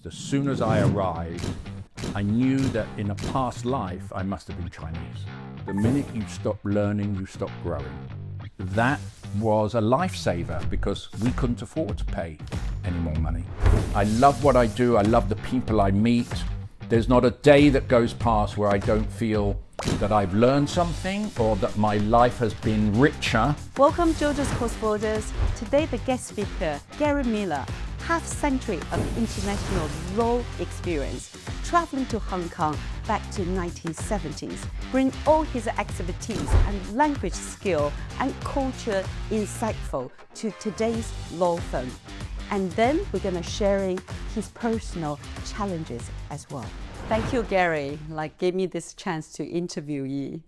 commenced. As soon as I arrived, I knew that in a past life, I must have been Chinese. The minute you stop learning, you stop growing. That was a lifesaver because we couldn't afford to pay any more money. I love what I do. I love the people I meet. There's not a day that goes past where I don't feel that I've learned something or that my life has been richer. Welcome, Georgia's Cross-Borders. Today, the guest speaker, Gary Miller, half-century of international law experience, traveling to Hong Kong back to 1970s, bring all his expertise and language skill and culture insightful to today's law firm. And then we're going to sharing his personal challenges as well. Thank you, Gary, gave me this chance to interview you.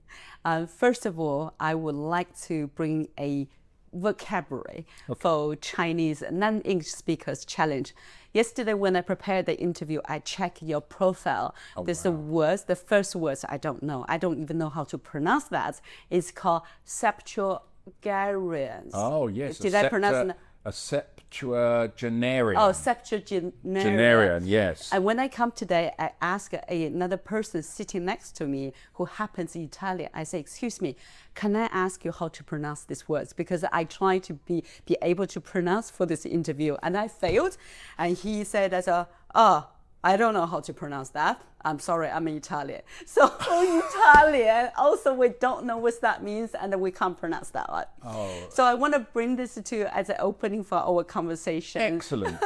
First of all, I would like to bring a vocabulary for Chinese non-English speakers challenge. Yesterday, when I prepared the interview, I checked your profile. There's the words, the first words I don't know. I don't even know how to pronounce that. It's called septuagenarians. Oh, yes. Did I pronounce it? A septuagenarian. Oh, septuagenarian. Genarian, yes. And when I come today, I ask another person sitting next to me who happens Italian. I say, excuse me, can I ask you how to pronounce these words? Because I try to be able to pronounce for this interview, and I failed. And he said, I don't know how to pronounce that. I'm sorry, I'm Italian. So Italian, also we don't know what that means and we can't pronounce that one. Oh. So I want to bring this to you as an opening for our conversation. Excellent.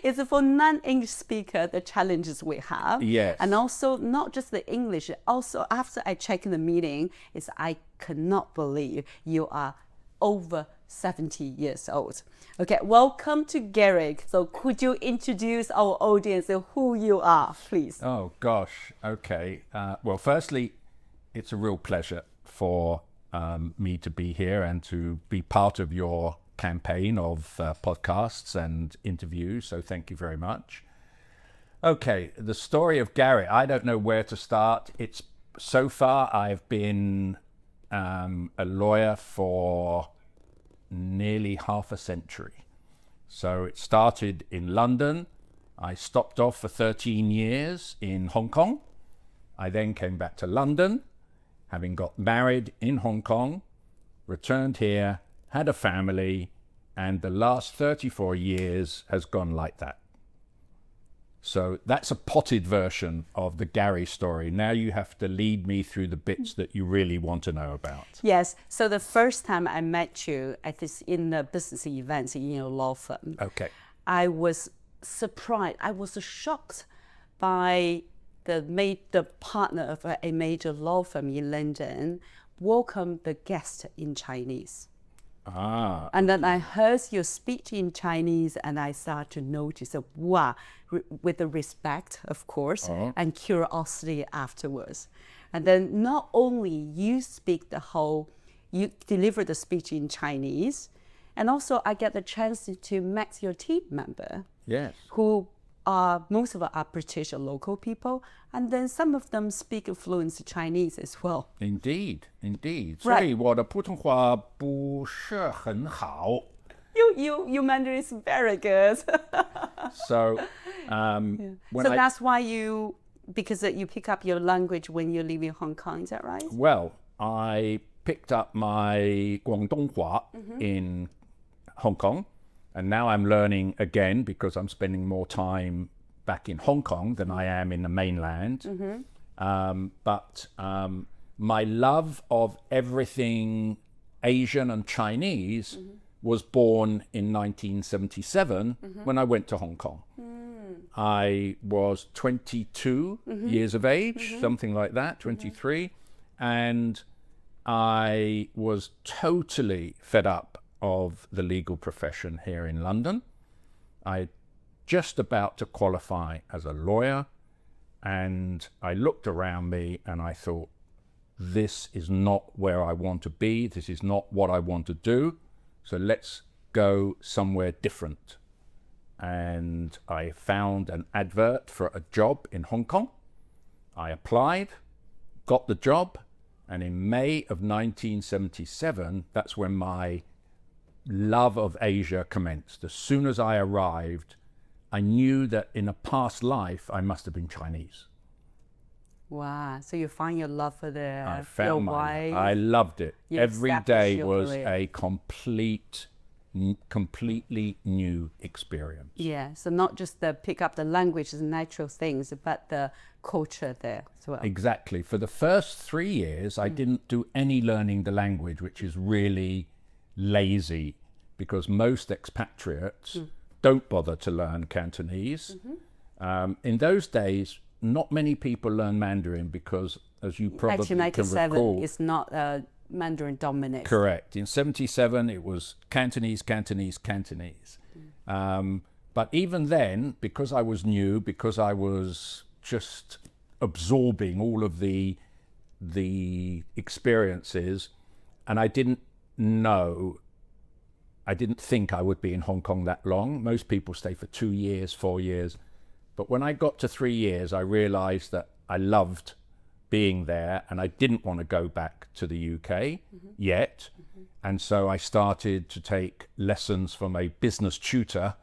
It's for non-English speaker, the challenges we have. Yes. And also not just the English, also after I check in the meeting, is I cannot believe you are over 70 years old. Okay, welcome to Gary. So could you introduce our audience who you are, please? Oh, gosh. Okay. Well, firstly, it's a real pleasure for me to be here and to be part of your campaign of podcasts and interviews. So thank you very much. Okay, the story of Gary. I don't know where to start. So far, I've been a lawyer for nearly half a century. So it started in London. I stopped off for 13 years in Hong Kong. I then came back to London, having got married in Hong Kong, returned here, had a family, and the last 34 years has gone like that. So that's a potted version of the Gary story. Now you have to lead me through the bits that you really want to know about. Yes. So the first time I met you at this in the business events in your law firm, Okay. I was surprised. I was shocked by the partner of a major law firm in London welcome the guest in Chinese. Ah. And then I heard your speech in Chinese and I started to notice, wow, with the respect, of course, and curiosity afterwards. And then not only you you deliver the speech in Chinese, and also I get the chance to meet your team member. Yes. Who most of them are British or local people, and then some of them speak fluent Chinese as well. Indeed, indeed. Right. 所以我的普通话不是很好。You Mandarin is very good. So, So that's why because you pick up your language when you live in Hong Kong, is that right? Well, I picked up my 广东话 in Hong Kong, and now I'm learning again because I'm spending more time back in Hong Kong than I am in the mainland. But my love of everything Asian and Chinese was born in 1977 when I went to Hong Kong. I was 22 years of age, something like that, 23, and I was totally fed up of the legal profession here in London. I just about to qualify as a lawyer, and I looked around me and I thought, this is not where I want to be, this is not what I want to do, so let's go somewhere different. And I found an advert for a job in Hong Kong. I applied, got the job, and in May of 1977, that's when my love of Asia commenced. As soon as I arrived, I knew that in a past life I must have been Chinese. Wow. So you find your love for I your found wife. I loved it. You Every established day your was career. a completely new experience. Yeah. So not just the pick up the language and natural things, but the culture there as well. Exactly. For the first 3 years, I didn't do any learning the language, which is really lazy because most expatriates don't bother to learn Cantonese. In those days, not many people learn Mandarin because, as you probably Actually, can 97 recall, is not Mandarin dominant. correct. In 77, it was Cantonese. But even then, because I was new, because I was just absorbing all of the experiences, and I didn't think I would be in Hong Kong that long. Most people stay for 2 years, 4 years. But when I got to 3 years, I realized that I loved being there and I didn't want to go back to the UK yet. And so I started to take lessons from a business tutor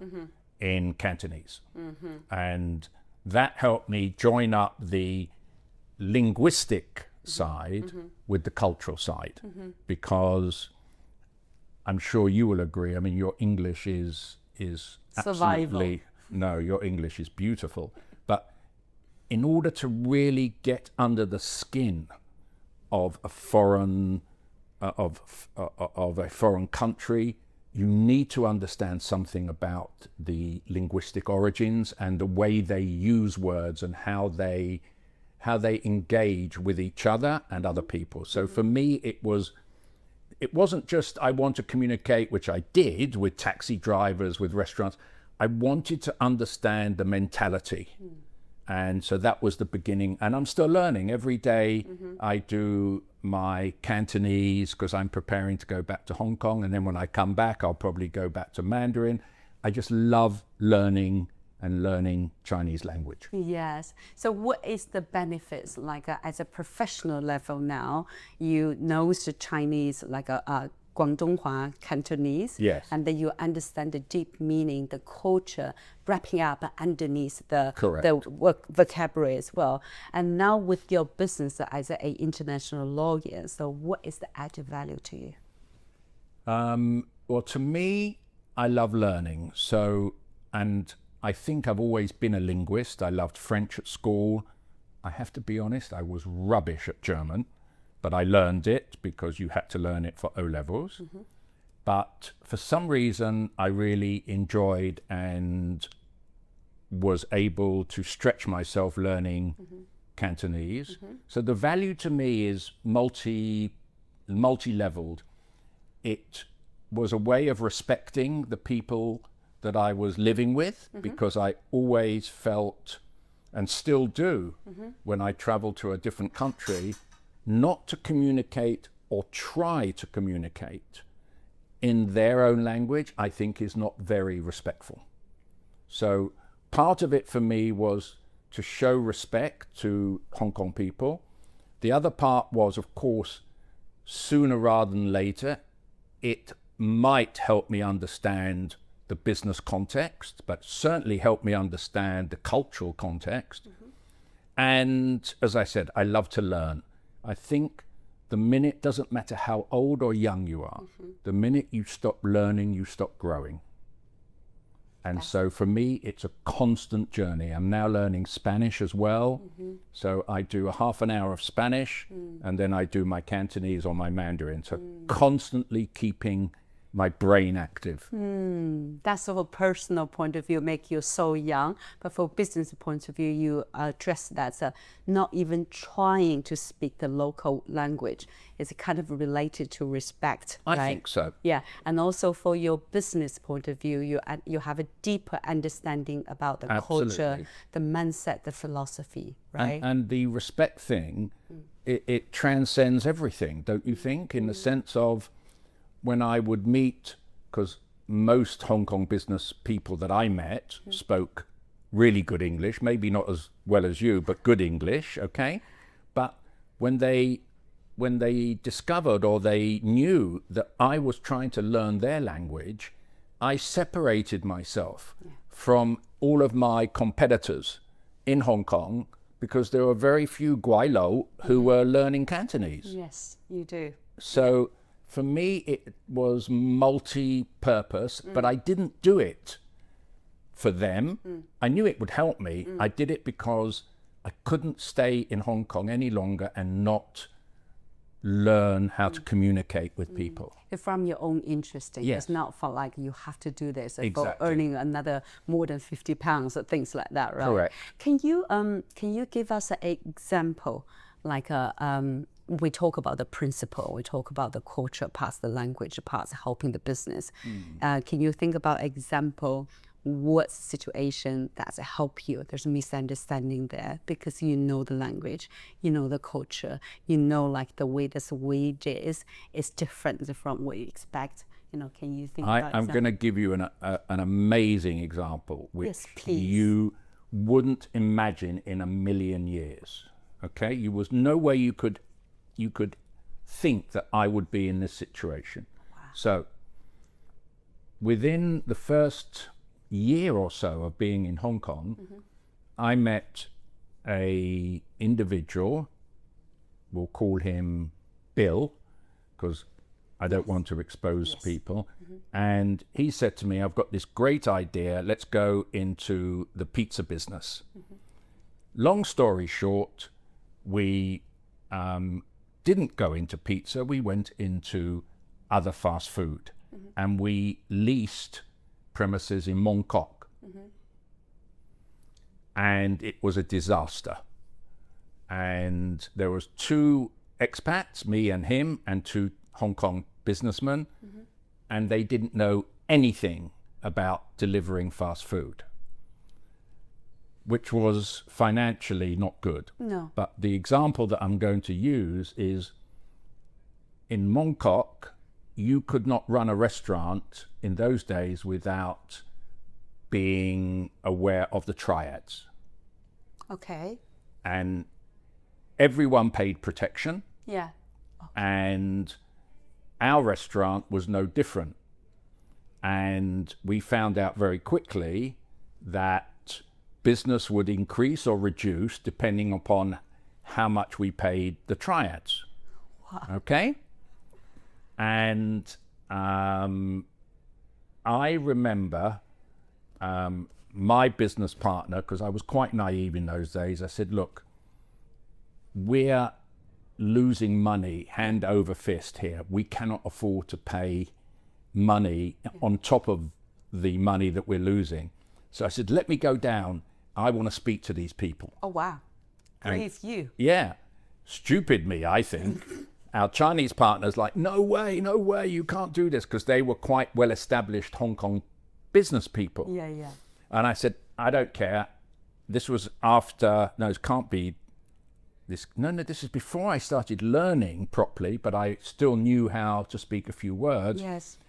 in Cantonese. And that helped me join up the linguistic side with the cultural side, because I'm sure you will agree. I mean, your English is absolutely, no, your English is beautiful. But in order to really get under the skin of a foreign country, you need to understand something about the linguistic origins and the way they use words and how they engage with each other and other people. So for me, it wasn't just I want to communicate, which I did with taxi drivers, with restaurants. I wanted to understand the mentality. And so that was the beginning. And I'm still learning. Every day I do my Cantonese because I'm preparing to go back to Hong Kong. And then when I come back, I'll probably go back to Mandarin. I just love learning Chinese language. Yes. So what is the benefits, like as a professional level now, you know the Chinese, like a Guangdonghua, Cantonese, Yes. and then you understand the deep meaning, the culture, wrapping up underneath the vocabulary as well. And now with your business as an international lawyer, so what is the added value to you? Well, to me, I love learning. So, and I think I've always been a linguist. I loved French at school. I have to be honest, I was rubbish at German, but I learned it because you had to learn it for O-levels. But for some reason, I really enjoyed and was able to stretch myself learning Cantonese. So the value to me is multi-leveled. It was a way of respecting the people that I was living with, because I always felt, and still do, when I travel to a different country, not to communicate or try to communicate in their own language, I think is not very respectful. So part of it for me was to show respect to Hong Kong people. The other part was, of course, sooner rather than later, it might help me understand the business context, but certainly help me understand the cultural context. And as I said, I love to learn. I think the minute, doesn't matter how old or young you are, the minute you stop learning, you stop growing. And so for me, it's a constant journey. I'm now learning Spanish as well. So I do a half an hour of Spanish and then I do my Cantonese or my Mandarin. So constantly keeping my brain active. That's from a personal point of view, make you so young. But from a business point of view, you address that not even trying to speak the local language. It's kind of related to respect. I right? think so. Yeah, and also for your business point of view, you have a deeper understanding about the culture, Absolutely. the mindset, the philosophy, right? And the respect thing, it transcends everything, don't you think? In the sense of, when I would meet, because most Hong Kong business people that I met spoke really good English, maybe not as well as you, but good English, okay? But when they discovered or they knew that I was trying to learn their language, I separated myself from all of my competitors in Hong Kong because there were very few Guailo who were learning Cantonese. Yes, you do. So for me, it was multi-purpose, but I didn't do it for them. I knew it would help me. I did it because I couldn't stay in Hong Kong any longer and not learn how to communicate with people. From your own interest. Yes. It's not for like you have to do this for Exactly. earning another more than £50 or things like that, right? Correct. Can you give us an example? Like we talk about the principle, we talk about the culture parts, the language parts, helping the business. Can you think about example? What situation that's help you? There's a misunderstanding there because you know the language, you know the culture, you know like the way this wage is different from what you expect. You know, can you think about I'm going to give you an amazing example, which Yes, please. you wouldn't imagine in a million years. Okay, there was no way you could think that I would be in this situation. Wow. So within the first year or so of being in Hong Kong, I met a individual, we'll call him Bill, because I don't want to expose people. And he said to me, I've got this great idea, let's go into the pizza business. Long story short, we didn't go into pizza, we went into other fast food. And we leased premises in Mong Kok. And it was a disaster. And there was 2 expats, me and him, and 2 Hong Kong businessmen, and they didn't know anything about delivering fast food, which was financially not good. No. But the example that I'm going to use is in Mong Kok, you could not run a restaurant in those days without being aware of the Triads. Okay. And everyone paid protection, Yeah. and our restaurant was no different. And we found out very quickly that business would increase or reduce depending upon how much we paid the Triads. Wow. Okay? And I remember my business partner, because I was quite naive in those days, I said, look, we're losing money hand over fist here. We cannot afford to pay money on top of the money that we're losing. So I said, let me go down. I want to speak to these people. Oh, wow. Brave you. Yeah. Stupid me, I think. Our Chinese partners like, no way, you can't do this, because they were quite well-established Hong Kong business people. Yeah, yeah. And I said, I don't care. This was after, no, it can't be this. No, this is before I started learning properly, but I still knew how to speak a few words. Yes.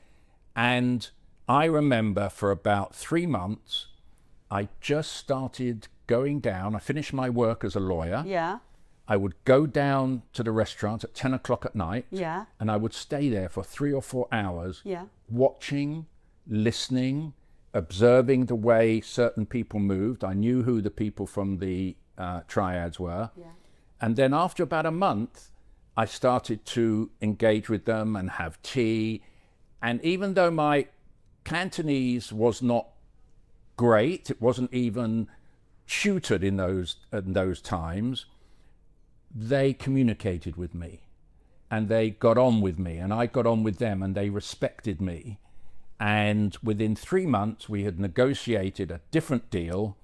And I remember for about 3 months, I just started going down. I finished my work as a lawyer. Yeah. I would go down to the restaurant at 10 o'clock at night. Yeah. And I would stay there for 3 or 4 hours, Yeah. watching, listening, observing the way certain people moved. I knew who the people from the Triads were. Yeah. And then after about a month, I started to engage with them and have tea. And even though my Cantonese was not great, it wasn't even tutored in those times, they communicated with me and they got on with me and I got on with them and they respected me. And within 3 months, we had negotiated a different deal.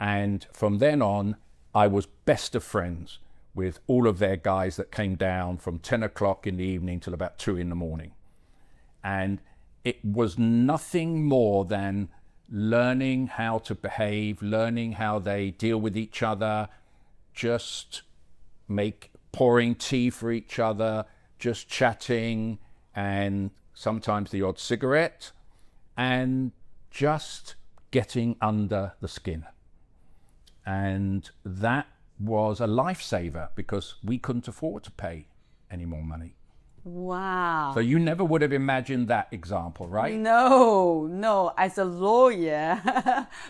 And from then on, I was best of friends with all of their guys that came down from 10 o'clock in the evening till about 2 in the morning. And it was nothing more than learning how to behave, learning how they deal with each other, just pouring tea for each other, just chatting, and sometimes the odd cigarette, and just getting under the skin. And that was a lifesaver because we couldn't afford to pay any more money. Wow. So you never would have imagined that example, right? No, as a lawyer.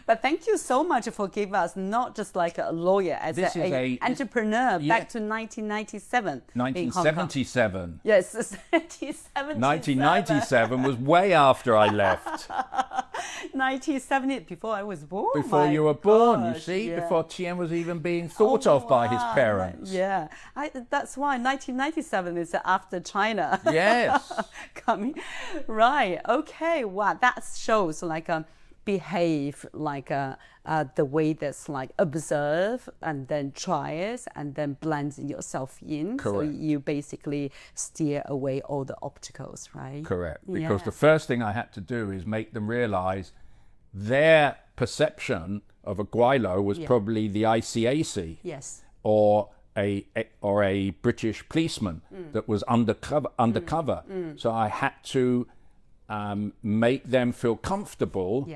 But thank you so much for giving us not just like a lawyer, as an entrepreneur back to 1997. 1977. Yes, 1997 was way after I left. 1970, before I was born. Before you were born, you see, before Tien was even being thought of by his parents. Yeah, that's why 1997 is after China. Yes. Coming, right? Okay, wow, that shows like behave like the way that's like observe and then try it and then blend yourself in. Correct. So you basically steer away all the obstacles, right? Correct. Because the first thing I had to do is make them realize their perception of a Guaylo was probably the ICAC. Yes. Or a British policeman that was undercover. So I had to make them feel comfortable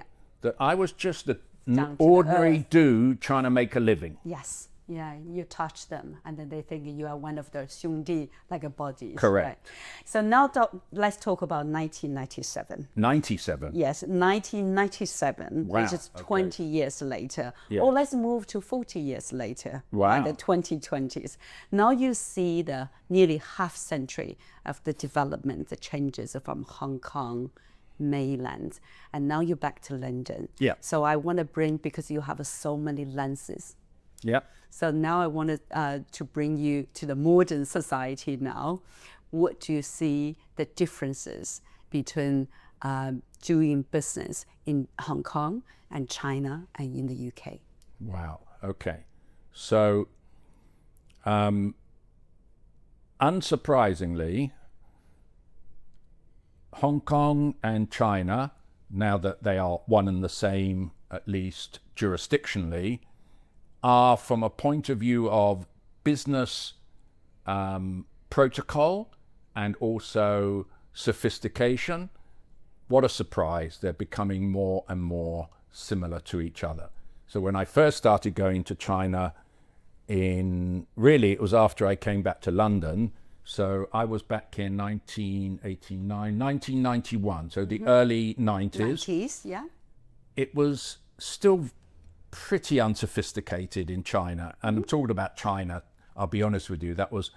that I was just an ordinary dude trying to make a living. Yes. Yeah, you touch them and then they think you are one of their 兄弟, like a body. Correct. Right? So now let's talk about 1997. 97? Yes, 1997, wow. Which is 20 years later. Yes. Or let's move to 40 years later. Wow. The 2020s. Now you see the nearly half century of the development, the changes from Hong Kong, mainland, and now you're back to London. Yeah. So I want to bring, because you have so many lenses. Yeah. So now I wanted to bring you to the modern society now. What do you see the differences between doing business in Hong Kong and China and in the UK? Wow. Okay. So, unsurprisingly, Hong Kong and China, now that they are one and the same, at least jurisdictionally, are, from a point of view of business protocol and also sophistication, what a surprise. They're becoming more and more similar to each other. So when I first started going to China really it was after I came back to London. So I was back in 1989, 1991, so the early 90s. 90s, yeah. It was still pretty unsophisticated in China. And I'm talking about China, I'll be honest with you, that was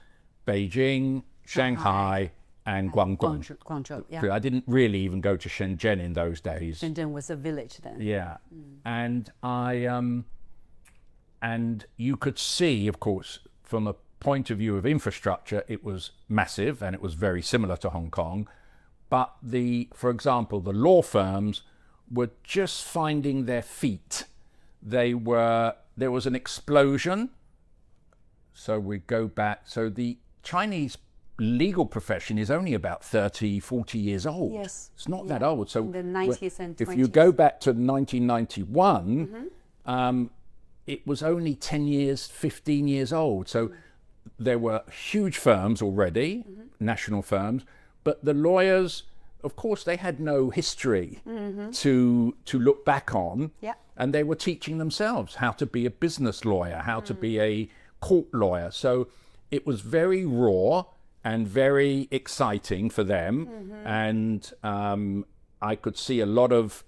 Beijing, Shanghai, and Guangdong. Guangzhou, yeah. I didn't really even go to Shenzhen in those days. Shenzhen was a village then. Yeah. And and you could see, of course, from a point of view of infrastructure, it was massive and it was very similar to Hong Kong. But for example, the law firms were just finding their feet. There was an explosion. So we go back. So the Chinese legal profession is only about 30, 40 years old. Yes. It's not that old. So in the 90s and 20s. If you go back to 1991, it was only 10 years, 15 years old. So there were huge firms already, national firms, but the lawyers, of course, they had no history to look back on. Yeah. And they were teaching themselves how to be a business lawyer, how to be a court lawyer. So it was very raw and very exciting for them. And I could see a lot of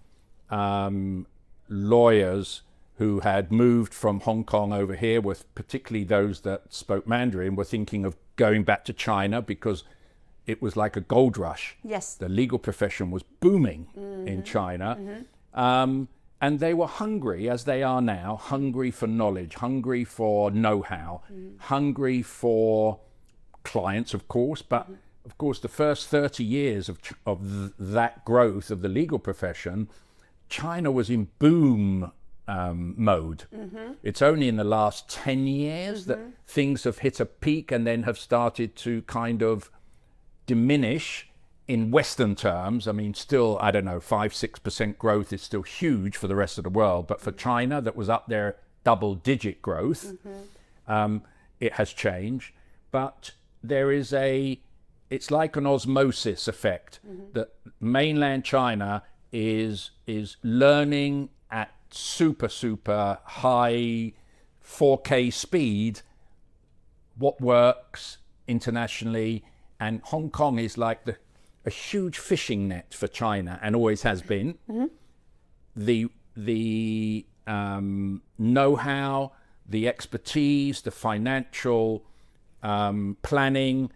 lawyers who had moved from Hong Kong over here, with particularly those that spoke Mandarin, were thinking of going back to China because it was like a gold rush. Yes. The legal profession was booming in China. And they were hungry, as they are now, hungry for knowledge, hungry for know-how, hungry for clients, of course. But of course, the first 30 years of that growth of the legal profession, China was in boom mode. It's only in the last 10 years that things have hit a peak and then have started to kind of diminish in Western terms. I mean, still, I don't know, 5-6% growth is still huge for the rest of the world. But for China, that was up there, double-digit growth, it has changed. But there is it's like an osmosis effect that mainland China is learning at super high 4K speed what works internationally And Hong Kong is like a huge fishing net for China, and always has been. The know-how, the expertise, the financial planning,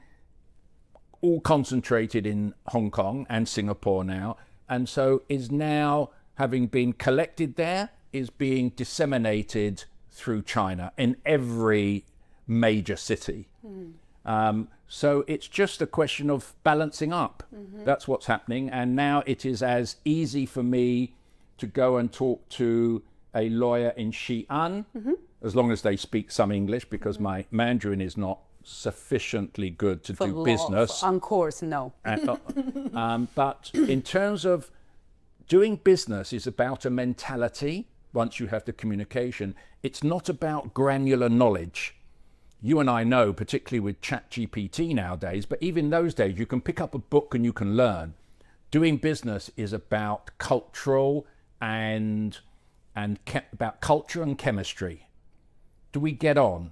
all concentrated in Hong Kong and Singapore now, and so is now, having been collected there, is being disseminated through China in every major city. So it's just a question of balancing up. That's what's happening. And now it is as easy for me to go and talk to a lawyer in Xi'an, as long as they speak some English, because my Mandarin is not sufficiently good to do business. On course, no. But in terms of doing business is about a mentality. Once you have the communication, it's not about granular knowledge. You and I know, particularly with ChatGPT nowadays, but even those days, you can pick up a book and you can learn. Doing business is about cultural and about culture and chemistry. Do we get on?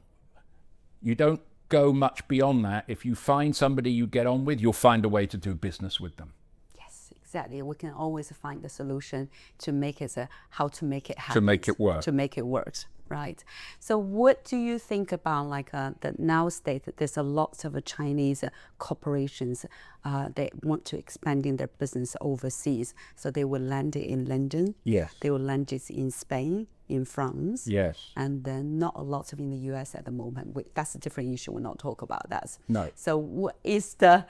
You don't go much beyond that. If you find somebody you get on with, you'll find a way to do business with them. Yes, exactly. We can always find the solution to make it how to make it happen. To make it work. To make it work. Right. So what do you think about the now state that there's a lot of Chinese corporations they want to expanding their business overseas. So they will land it in London. Yes. They will land it in Spain, in France. Yes. And then not a lot of in the US at the moment. That's a different issue. We'll not talk about that. No. So what is the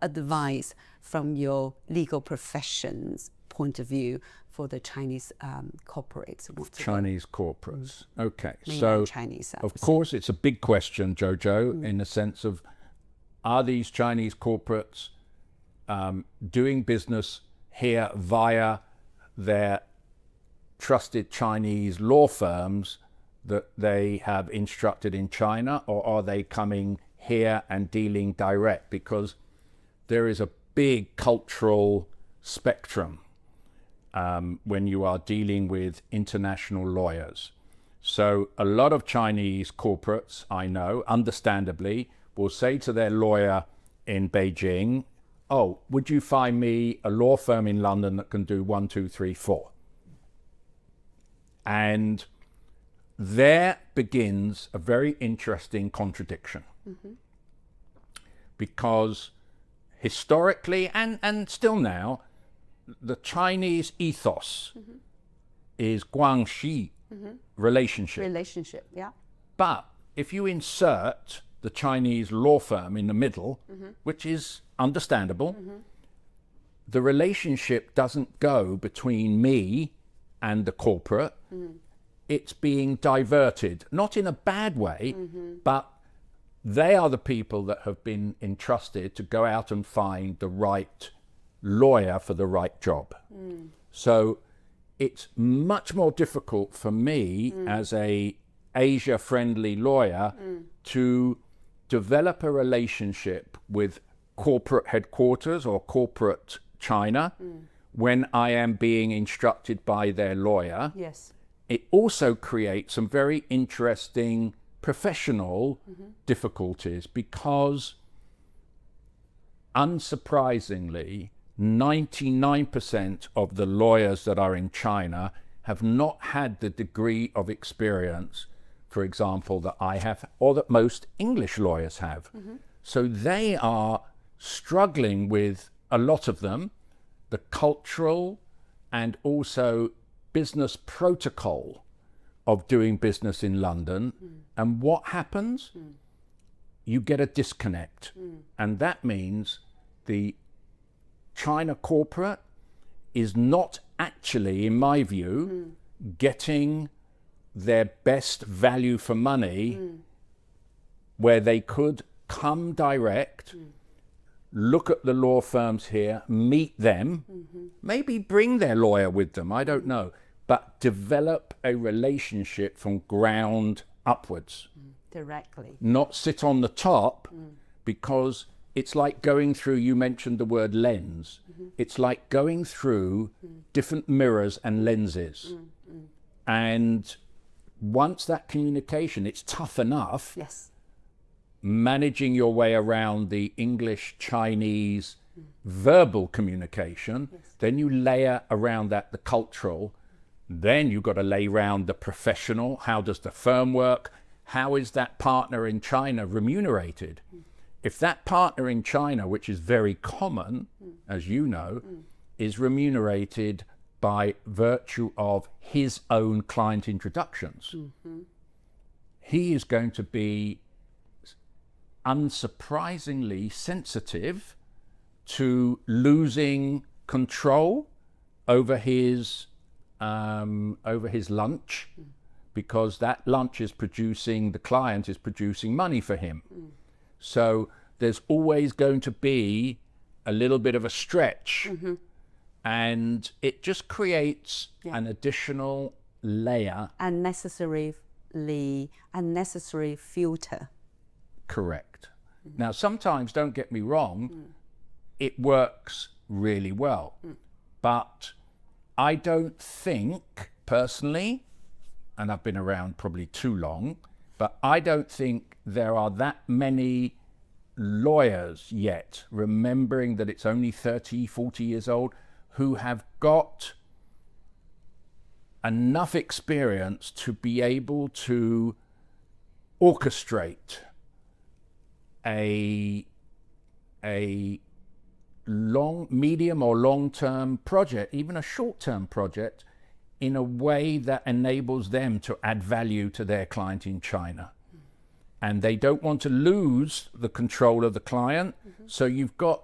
advice from your legal profession's point of view for the Chinese corporates? Chinese corporates. Okay. Mainland So, Chinese, of course, it's a big question, Jojo, in the sense of, are these Chinese corporates doing business here via their trusted Chinese law firms that they have instructed in China, or are they coming here and dealing direct? Because there is a big cultural spectrum when you are dealing with international lawyers. So a lot of Chinese corporates, I know, understandably, will say to their lawyer in Beijing, oh, would you find me a law firm in London that can do 1, 2, 3, 4? And there begins a very interesting contradiction. Because historically, and still now, the Chinese ethos is guangxi, relationship. Relationship, yeah. But if you insert the Chinese law firm in the middle, which is understandable, the relationship doesn't go between me and the corporate. It's being diverted, not in a bad way, but they are the people that have been entrusted to go out and find the right lawyer for the right job. So it's much more difficult for me as a Asia-friendly lawyer to develop a relationship with corporate headquarters or corporate China when I am being instructed by their lawyer. Yes. It also creates some very interesting professional difficulties, because unsurprisingly, 99% of the lawyers that are in China have not had the degree of experience, for example, that I have, or that most English lawyers have. So they are struggling with, a lot of them, the cultural and also business protocol of doing business in London. And what happens? You get a disconnect. And that means the China corporate is not actually, in my view, getting their best value for money, where they could come direct, look at the law firms here, meet them, maybe bring their lawyer with them, I don't know, but develop a relationship from ground upwards. Directly. Not sit on the top, because it's like going through, you mentioned the word lens, it's like going through different mirrors and lenses. And once that communication, it's tough enough, Yes. managing your way around the English, Chinese, verbal communication. Yes. Then you layer around that the cultural. Then you've got to lay around the professional. How does the firm work? How is that partner in China remunerated? If that partner in China, which is very common, as you know, is remunerated by virtue of his own client introductions, he is going to be unsurprisingly sensitive to losing control over his lunch, because that lunch is producing, the client is producing money for him. So there's always going to be a little bit of a stretch, and it just creates an additional layer. Unnecessary filter. Correct. Now, sometimes, don't get me wrong, it works really well. But I don't think, personally, and I've been around probably too long, but I don't think there are that many lawyers yet, remembering that it's only 30, 40 years old, who have got enough experience to be able to orchestrate a medium or long-term project, even a short-term project, in a way that enables them to add value to their client in China. And they don't want to lose the control of the client. So you've got,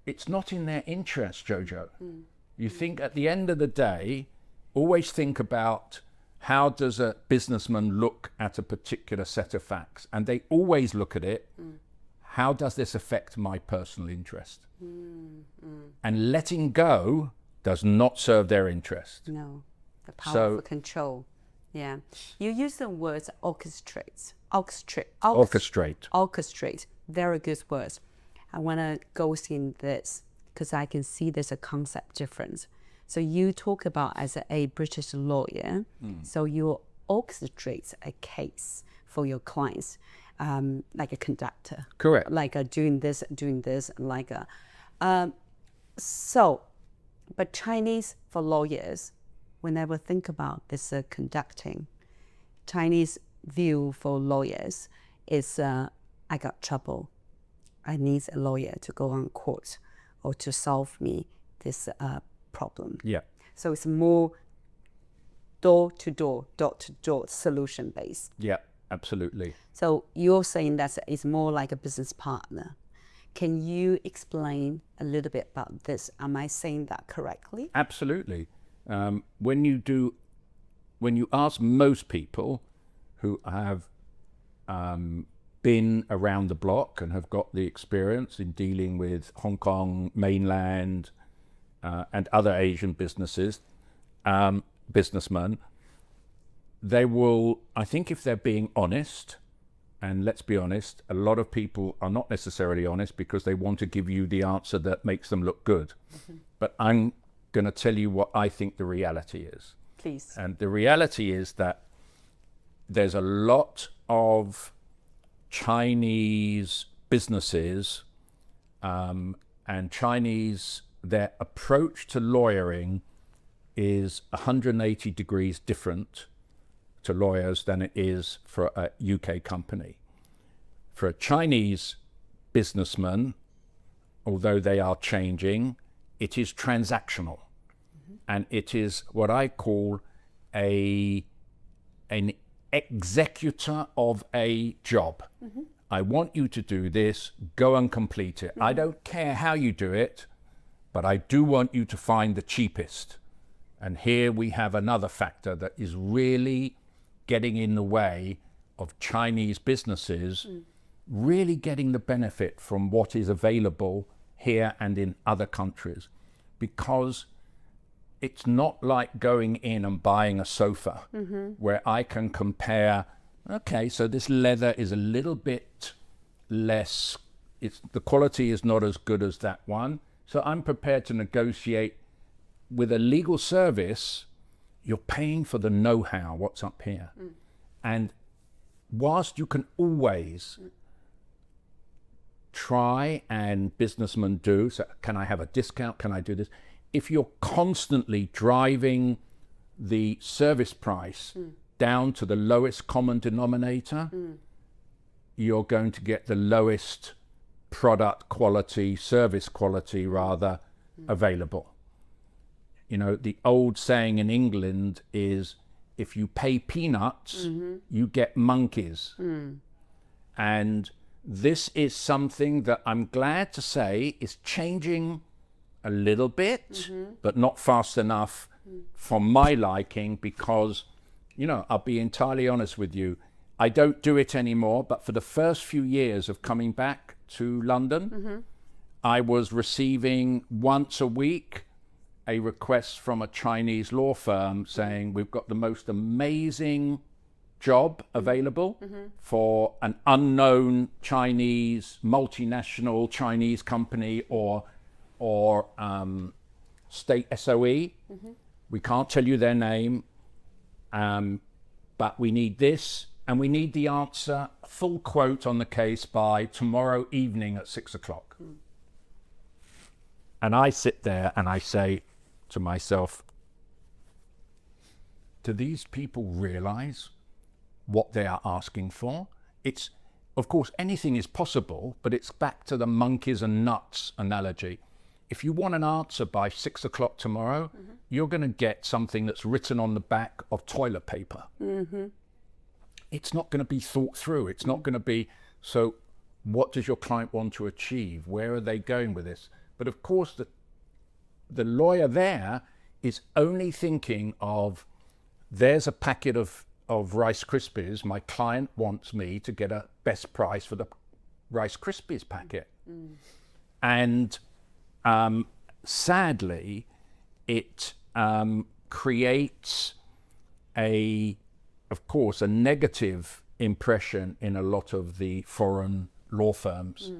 it's not in their interest, Jojo. You think at the end of the day, always think about how does a businessman look at a particular set of facts? And they always look at it, how does this affect my personal interest? And letting go does not serve their interest. No, the power of control. Yeah. You use the words orchestrate. Orchestrate. Very good words. I want to go in this because I can see there's a concept difference. So you talk about as a British lawyer, so you orchestrate a case for your clients, like a conductor. Correct. Like doing this, like a... but Chinese for lawyers, whenever think about this conducting, Chinese view for lawyers is I got trouble. I need a lawyer to go on court or to solve me this problem. Yeah. So it's more door-to-door solution based. Yeah, absolutely. So you're saying that it's more like a business partner. Can you explain a little bit about this? Am I saying that correctly? Absolutely. When you ask most people who have been around the block and have got the experience in dealing with Hong Kong, mainland, and other Asian businesses, businessmen, they will, I think if they're being honest, and let's be honest, a lot of people are not necessarily honest because they want to give you the answer that makes them look good. But I'm going to tell you what I think the reality is. Please. And the reality is that there's a lot of Chinese businesses and Chinese, their approach to lawyering is 180 degrees different to lawyers than it is for a UK company. For a Chinese businessman, although they are changing, it is transactional. And it is what I call an executor of a job. I want you to do this, go and complete it. I don't care how you do it, but I do want you to find the cheapest. And here we have another factor that is really getting in the way of Chinese businesses really getting the benefit from what is available here and in other countries. Because it's not like going in and buying a sofa where I can compare, okay, so this leather is a little bit less, the quality is not as good as that one. So I'm prepared to negotiate. With a legal service, you're paying for the know-how, what's up here. And whilst you can always try and businessmen do, so can I have a discount? Can I do this? If you're constantly driving the service price down to the lowest common denominator, you're going to get the lowest product quality, service quality rather, available. You know, the old saying in England is, if you pay peanuts, you get monkeys. And this is something that I'm glad to say is changing a little bit, but not fast enough for my liking, because, you know, I'll be entirely honest with you, I don't do it anymore, but for the first few years of coming back to London, I was receiving once a week a request from a Chinese law firm saying, we've got the most amazing job available for an unknown Chinese, multinational Chinese company or state SOE. We can't tell you their name, but we need this, and we need the answer, full quote on the case by tomorrow evening at 6 o'clock. And I sit there and I say to myself, do these people realize what they are asking for? It's, of course, anything is possible, but it's back to the monkeys and nuts analogy. If you want an answer by 6 o'clock tomorrow, you're going to get something that's written on the back of toilet paper. It's not going to be thought through. It's not going to be, so what does your client want to achieve? Where are they going with this? But of course, the lawyer there is only thinking of, there's a packet of Rice Krispies. My client wants me to get a best price for the Rice Krispies packet. And sadly, it creates of course, a negative impression in a lot of the foreign law firms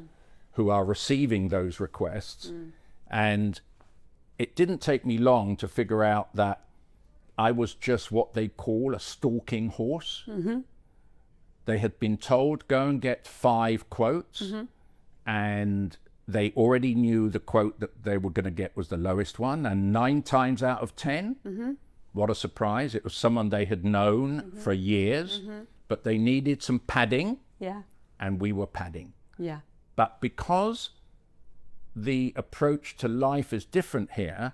who are receiving those requests. And it didn't take me long to figure out that I was just what they call a stalking horse. They had been told, go and get 5 quotes, and they already knew the quote that they were going to get was the lowest one, and 9 times out of 10, what a surprise, it was someone they had known for years, but they needed some padding, and we were padding. But because the approach to life is different here,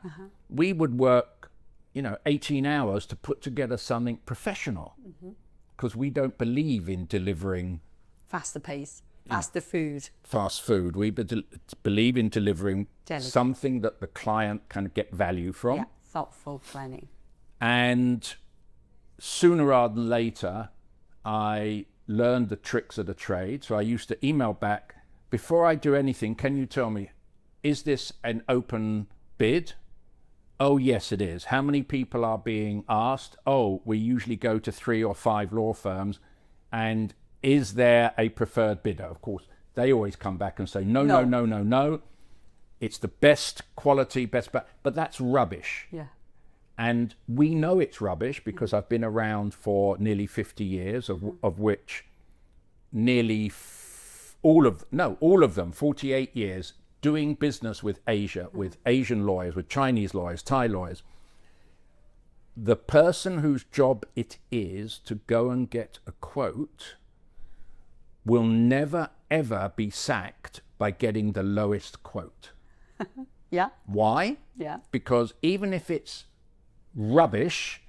we would work, 18 hours to put together something professional, because we don't believe in delivering faster pace, faster food. Fast food. We believe in delivering something that the client can get value from. Thoughtful planning. And sooner rather than later, I learned the tricks of the trade. So I used to email back, before I do anything, can you tell me, is this an open bid? Oh, yes, it is. How many people are being asked? Oh, we usually go to 3 or 5 law firms. And is there a preferred bidder? Of course, they always come back and say, no. It's the best quality, but that's rubbish. And we know it's rubbish because I've been around for nearly 50 years, of which nearly all of them, 48 years, doing business with Asia, with Asian lawyers, with Chinese lawyers, Thai lawyers. The person whose job it is to go and get a quote will never, ever be sacked by getting the lowest quote. Why? Because even if it's rubbish,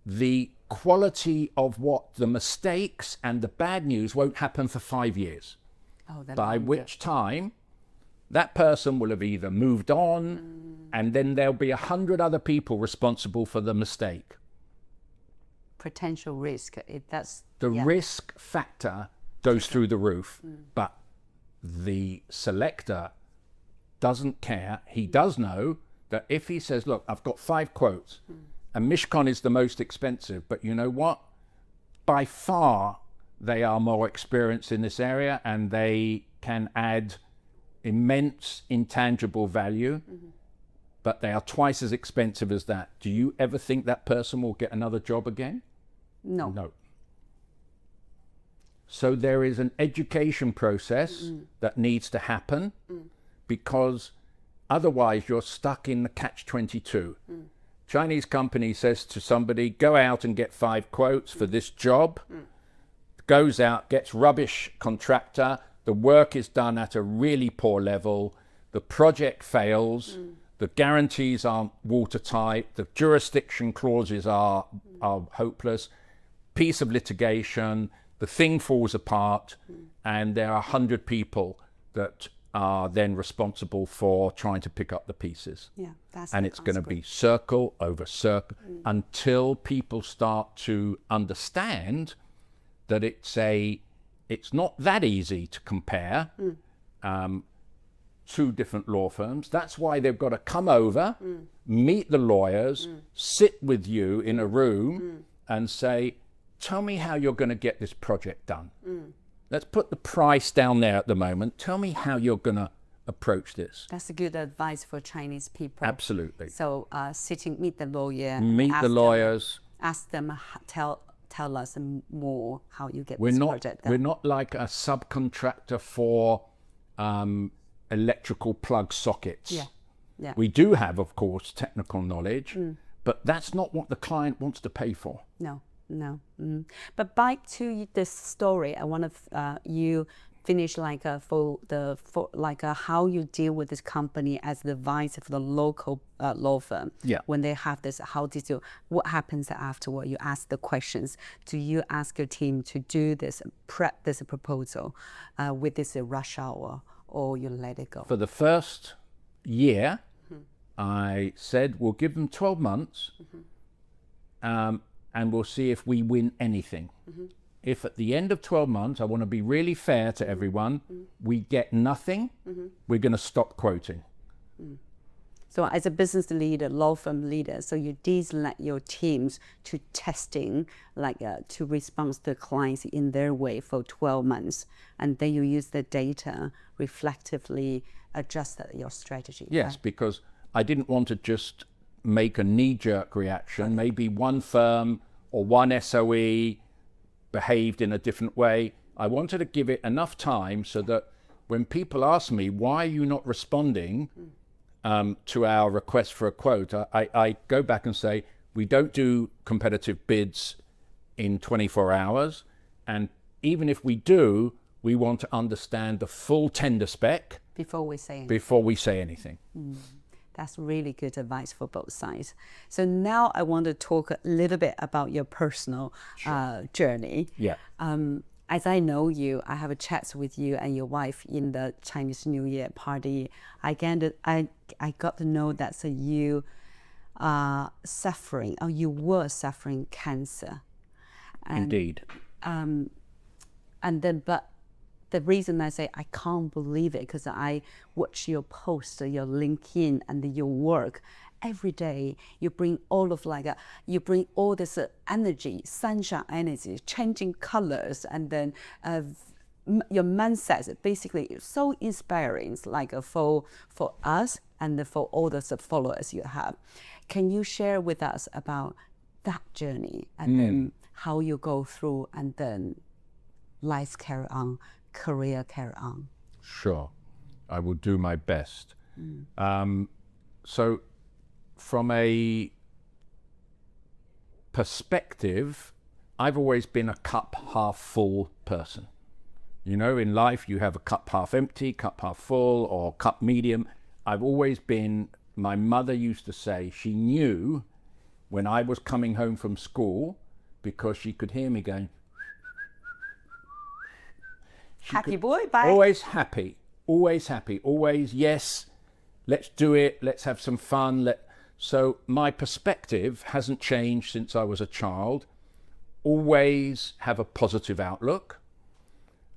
the quality of what the mistakes and the bad news won't happen for 5 years. By which time that person will have either moved on, and then there'll be 100 other people responsible for the mistake. Potential risk. The risk factor goes through the roof, but the selector doesn't care. He does know that if he says, look, I've got 5 quotes, and Mishcon is the most expensive, but you know what? By far, they are more experienced in this area, and they can add immense intangible value, but they are twice as expensive as that. Do you ever think that person will get another job again? No. So there is an education process that needs to happen because otherwise you're stuck in the catch-22. Chinese company says to somebody, go out and get 5 quotes for this job, goes out, gets rubbish contractor, the work is done at a really poor level, the project fails, the guarantees aren't watertight, the jurisdiction clauses are hopeless, piece of litigation, the thing falls apart, and there are 100 people that are then responsible for trying to pick up the pieces. Yeah, and it's going to be circle over circle until people start to understand that it's not that easy to compare 2 different law firms. That's why they've got to come over, meet the lawyers, sit with you in a room and say, tell me how you're going to get this project done. Let's put the price down there at the moment. Tell me how you're going to approach this. That's a good advice for Chinese people. Absolutely. So meet the lawyer. Meet the lawyers. Ask them, tell us more how you get We're this not, project done. We're not like a subcontractor for electrical plug sockets. Yeah. We do have, of course, technical knowledge, but that's not what the client wants to pay for. No. But back to this story, I want to you finish like how you deal with this company as the advisor for the local law firm. Yeah. When they have this, what happens afterward? You ask the questions. Do you ask your team to do this, prep this proposal with this rush hour, or you let it go? For the first year, I said we'll give them 12 months. And we'll see if we win anything. If at the end of 12 months, I want to be really fair to everyone, we get nothing, we're going to stop quoting. So as a business leader, law firm leader, so you deselect your teams to testing, to respond to the clients in their way for 12 months. And then you use the data reflectively adjust your strategy. Yes, right? Because I didn't want to just make a knee-jerk reaction. Maybe one firm or one SOE behaved in a different way. I wanted to give it enough time so that when people ask me, why are you not responding to our request for a quote, I go back and say, we don't do competitive bids in 24 hours. And even if we do, we want to understand the full tender spec before we say anything. That's really good advice for both sides. So now I want to talk a little bit about your personal journey. Yeah. As I know you, I have a chat with you and your wife in the Chinese New Year party. I got to know that you are suffering, or you were suffering cancer. Indeed. But the reason I say I can't believe it, because I watch your post, your LinkedIn, and your work every day. You bring all this energy, sunshine energy, changing colors, and then your mindset basically is so inspiring. It's for us and for all the followers you have. Can you share with us about that journey and then how you go through, and then life carry on? Career carry on? Sure, I will do my best. So from a perspective, I've always been a cup half full person. You know, in life you have a cup half empty, cup half full, or cup medium. I've always been, my mother used to say, she knew when I was coming home from school because she could hear me going, happy boy, bye. Always happy, always yes, let's do it, let's have some fun. So my perspective hasn't changed since I was a child. Always have a positive outlook,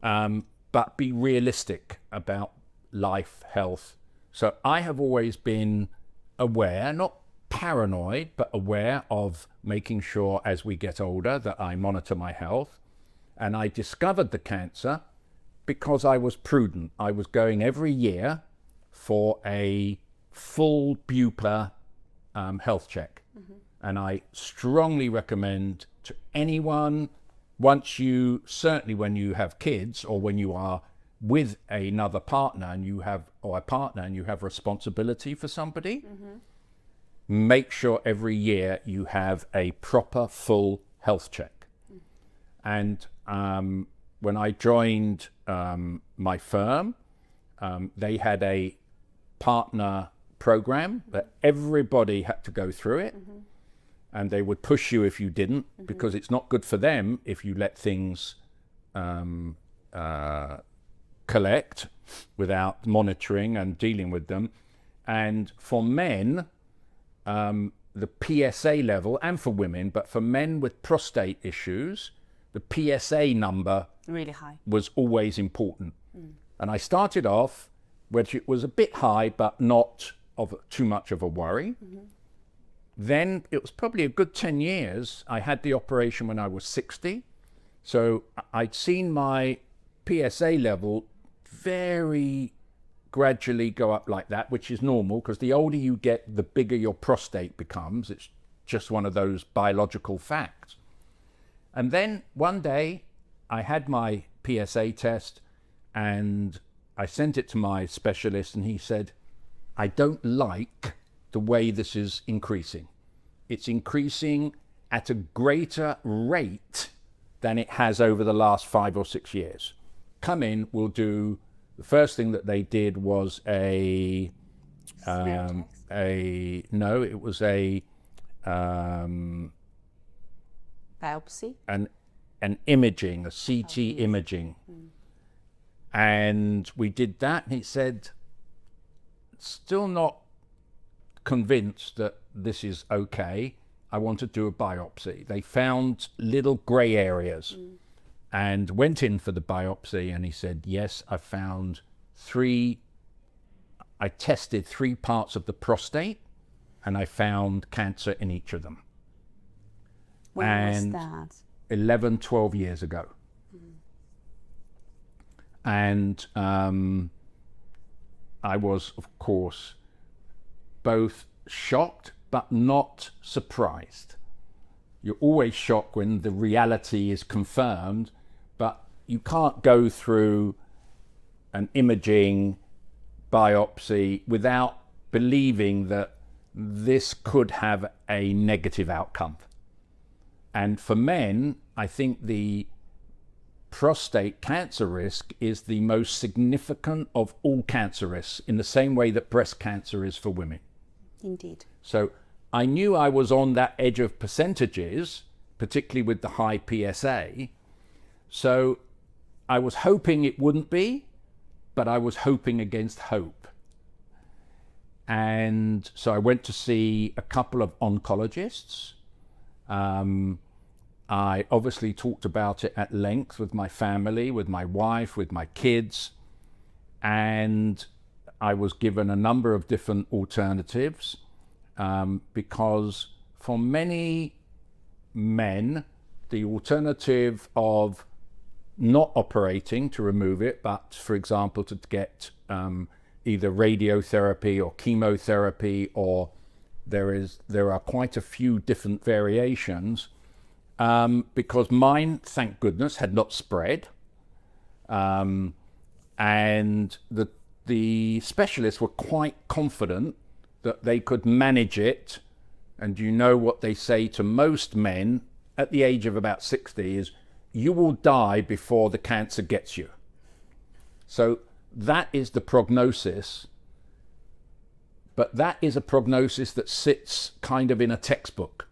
but be realistic about life, health. So I have always been aware, not paranoid, but aware of making sure as we get older that I monitor my health. And I discovered the cancer because I was prudent. I was going every year for a full Bupa health check. And I strongly recommend to anyone certainly when you have kids, or when you are with another partner and you have, or a partner and you have responsibility for somebody, make sure every year you have a proper full health check. And when I joined my firm, they had a partner program that everybody had to go through it. And they would push you if you didn't, because it's not good for them if you let things collect without monitoring and dealing with them. And for men, the PSA level, and for women, but for men with prostate issues, the PSA number really high was always important. And I started off, which it was a bit high, but not of too much of a worry. Then it was probably a good 10 years. I had the operation when I was 60. So I'd seen my PSA level very gradually go up like that, which is normal, because the older you get, the bigger your prostate becomes. It's just one of those biological facts. And then one day I had my PSA test and I sent it to my specialist, and he said, I don't like the way this is increasing. It's increasing at a greater rate than it has over the last 5 or 6 years. Come in, we'll do, the first thing that they did was it was a biopsy, an imaging, a CT imaging. And we did that, and he said, still not convinced that this is okay. I want to do a biopsy. They found little grey areas and went in for the biopsy, and he said, yes, I found I tested 3 parts of the prostate, and I found cancer in each of them. When was that? 11, 12 years ago. And I was, of course, both shocked but not surprised. You're always shocked when the reality is confirmed, but you can't go through an imaging biopsy without believing that this could have a negative outcome. And for men, I think the prostate cancer risk is the most significant of all cancer risks, in the same way that breast cancer is for women. Indeed. So I knew I was on that edge of percentages, particularly with the high PSA. So I was hoping it wouldn't be, but I was hoping against hope. And so I went to see a couple of oncologists. I obviously talked about it at length with my family, with my wife, with my kids, and I was given a number of different alternatives, because for many men, the alternative of not operating to remove it, but for example to get either radiotherapy or chemotherapy, or there are quite a few different variations, because mine, thank goodness, had not spread, and the specialists were quite confident that they could manage it. And you know what they say to most men at the age of about 60 is, you will die before the cancer gets you. So that is the prognosis, but that is a prognosis that sits kind of in a textbook.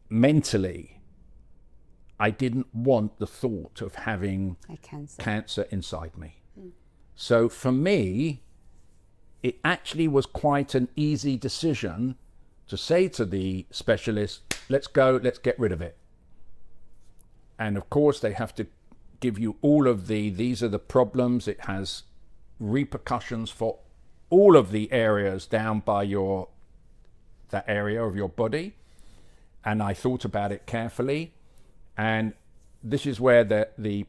Mentally, I didn't want the thought of having cancer inside me. So for me, it actually was quite an easy decision to say to the specialist, let's go, let's get rid of it. And of course, they have to give you all of these are the problems. It has repercussions for all of the areas down by that area of your body. And I thought about it carefully. And this is where the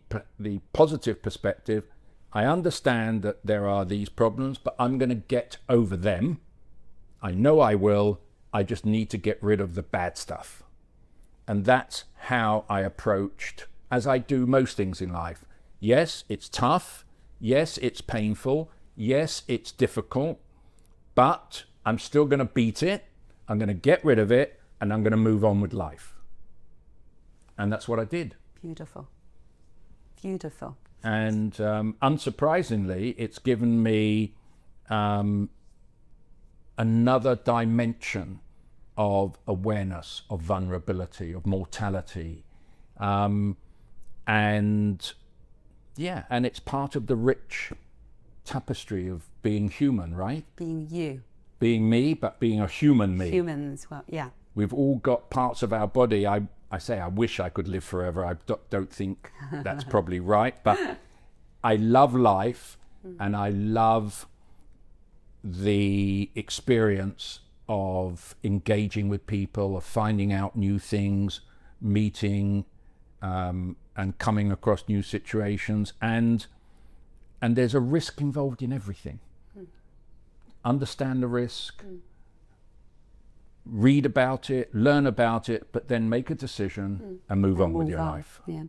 positive perspective, I understand that there are these problems, but I'm going to get over them. I know I will. I just need to get rid of the bad stuff. And that's how I approached, as I do most things in life. Yes, it's tough. Yes, it's painful. Yes, it's difficult. But I'm still going to beat it. I'm going to get rid of it, and I'm going to move on with life. And that's what I did. Beautiful. Beautiful. And unsurprisingly, it's given me another dimension of awareness, of vulnerability, of mortality. And it's part of the rich tapestry of being human, right? Being you. Being me, but being a human me. Human as well, yeah. We've all got parts of our body. I say I wish I could live forever. I don't think that's probably right, but I love life and I love the experience of engaging with people, of finding out new things, meeting and coming across new situations, and there's a risk involved in everything. Understand the risk, read about it, learn about it, but then make a decision and move on with your life. Yeah.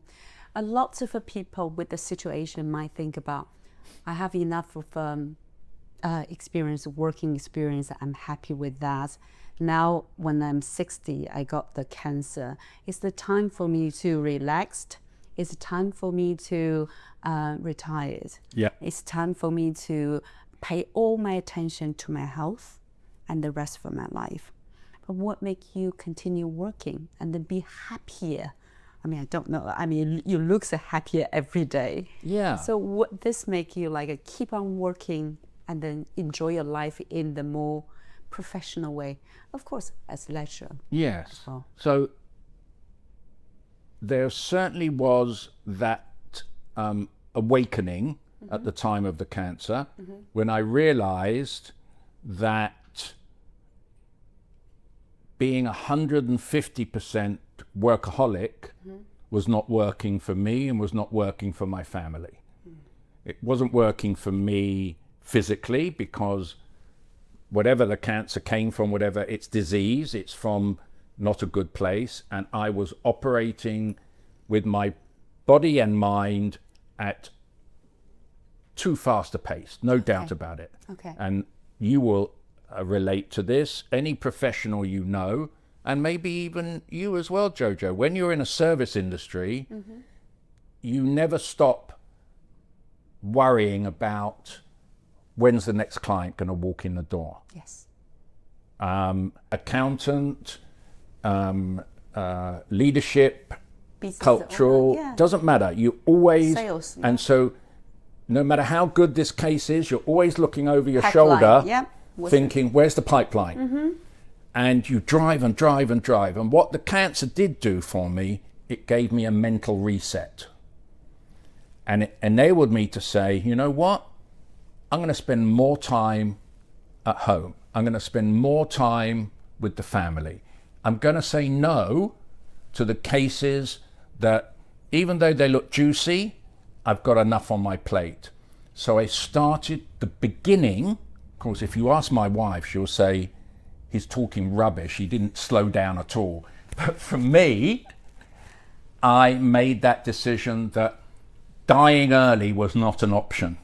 A lot of people with the situation might think about, I have enough of experience, working experience, I'm happy with that. Now when I'm 60, I got the cancer. It's the time for me to relax. It's time for me to retire. Yeah. It's time for me to pay all my attention to my health and the rest of my life. But what makes you continue working and then be happier? I mean, I don't know. I mean, you look so happier every day. Yeah. So what this make you like keep on working and then enjoy your life in the more professional way, of course, as leisure. Yes. Well. So there certainly was that awakening at the time of the cancer when I realized that being 150% workaholic was not working for me and was not working for my family. It wasn't working for me physically because whatever the cancer came from, whatever its disease, it's from not a good place. And I was operating with my body and mind at too fast a pace, no doubt about it. Okay. And you will relate to this, any professional you know, and maybe even you as well, Jojo. When you're in a service industry, you never stop worrying about when's the next client going to walk in the door. Yes. Accountant, leadership, Business cultural, owner, yeah. doesn't matter. You always, Sales, and so no matter how good this case is, you're always looking over your Pipeline, shoulder, yeah. thinking, where's the pipeline? And you drive and drive and drive. And what the cancer did do for me, it gave me a mental reset. And it enabled me to say, you know what? I'm going to spend more time at home. I'm going to spend more time with the family. I'm going to say no to the cases that, even though they look juicy, I've got enough on my plate. So I started the beginning. Of course, if you ask my wife, she'll say, he's talking rubbish. He didn't slow down at all. But for me, I made that decision that dying early was not an option.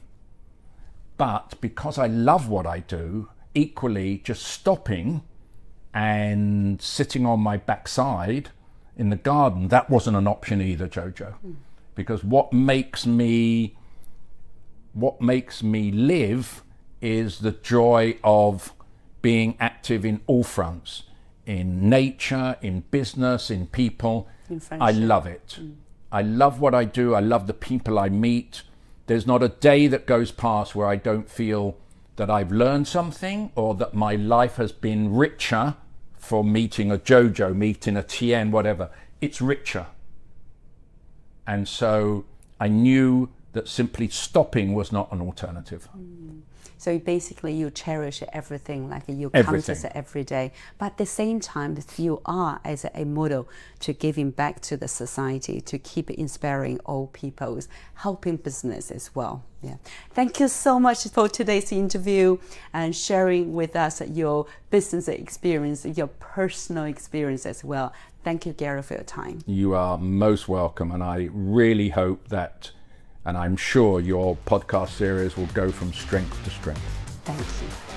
But because I love what I do, equally just stopping and sitting on my backside in the garden, that wasn't an option either, Jojo. Because what makes me live is the joy of being active in all fronts, in nature, in business, in people. In friendship. I love it. I love what I do. I love the people I meet. There's not a day that goes past where I don't feel that I've learned something or that my life has been richer for meeting a Jojo, meeting a Tien, whatever. It's richer. And so I knew that simply stopping was not an alternative. So basically you cherish everything, like you Everything. count it every day. But at the same time, you are as a model to giving back to the society, to keep inspiring all peoples, helping business as well. Yeah. Thank you so much for today's interview and sharing with us your business experience, your personal experience as well. Thank you, Gary, for your time. You are most welcome, and I really hope that, and I'm sure your podcast series will go from strength to strength. Thank you.